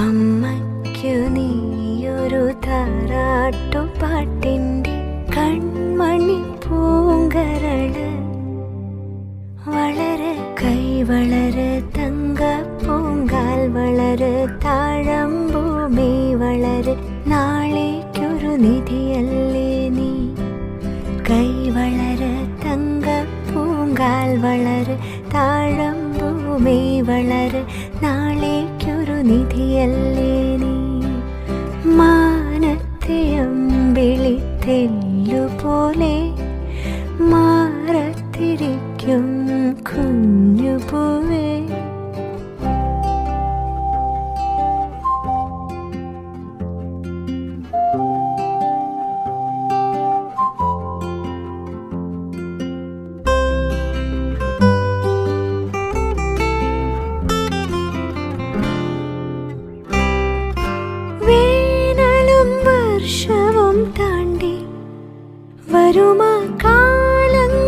അമ്മയ്ക്കു നീയൊരു താരാട്ടുപാട്ടിൻ്റെ കൺമണി പൂങ്കരള്. വളര് കൈ വളര് തങ്കപ്പൂങ്കാൽ വളര് താഴമ്പൂമി വളര് നാളേക്കൊരു നിധിയല്ലേ നീ. കൈ വളര് തങ്കപ്പൂങ്കാൽ വളര് താഴമ്പൂമി വളര് നാളേക്കൊരു നിധിയല്ലേ നീ. മാനത്തെ അമ്പിളിത്തെല്ലുപോലെ മാറത്തിരിക്കും കുഞ്ഞുപൂവേ. വേനലും വർഷവും താണ്ടി വരുമാ കാലങ്ങളൊക്കെയും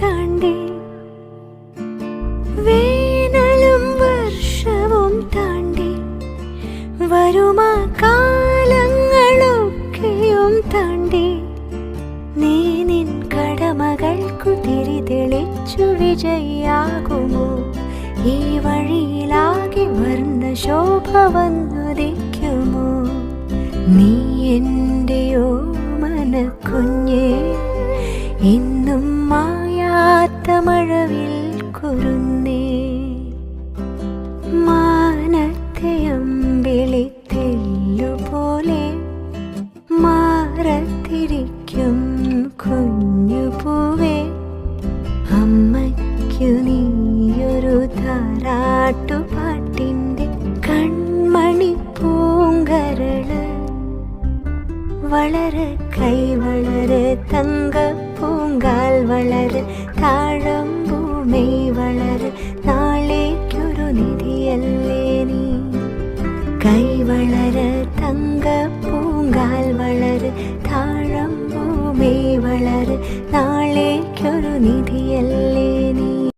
താണ്ടി. വേനലും വർഷവും താണ്ടി വരുമാ കാലങ്ങളൊക്കെയും താണ്ടി. നീ നിൻ കടമകൾക്കു തിരി തെളിച്ചു വിജയിയാകുമോ? ഈ വഴിയിലാകെ വർണ്ണ ശോഭ വന്നുദിക്കുമോ? നീ എൻ്റെയോ മനക്കുഞ്ഞേ, എന്നും മായാത്ത മഴവിൽ കുരുന്നേ. മാനത്തെ അമ്പിളിത്തെല്ലുപോലെ മാറത്തിരിക്കും കുഞ്ഞുപൂവേ. അമ്മയ്ക്കു നീയൊരു താരാട്ടുപാട്ടിൻ്റെ കൺമണി പൂങ്കരള്. വളര് കൈ വളര് തങ്കപ്പൂങ്കാൽ വളര് താഴമ്പൂമി വളര് നാളേക്കൊരു നിധിയല്ലേ നീ. കൈ വളര് തങ്കപ്പൂങ്കാൽ വളര് താഴമ്പൂമി വളര് നാളേക്കൊരു നിധിയല്ലേ.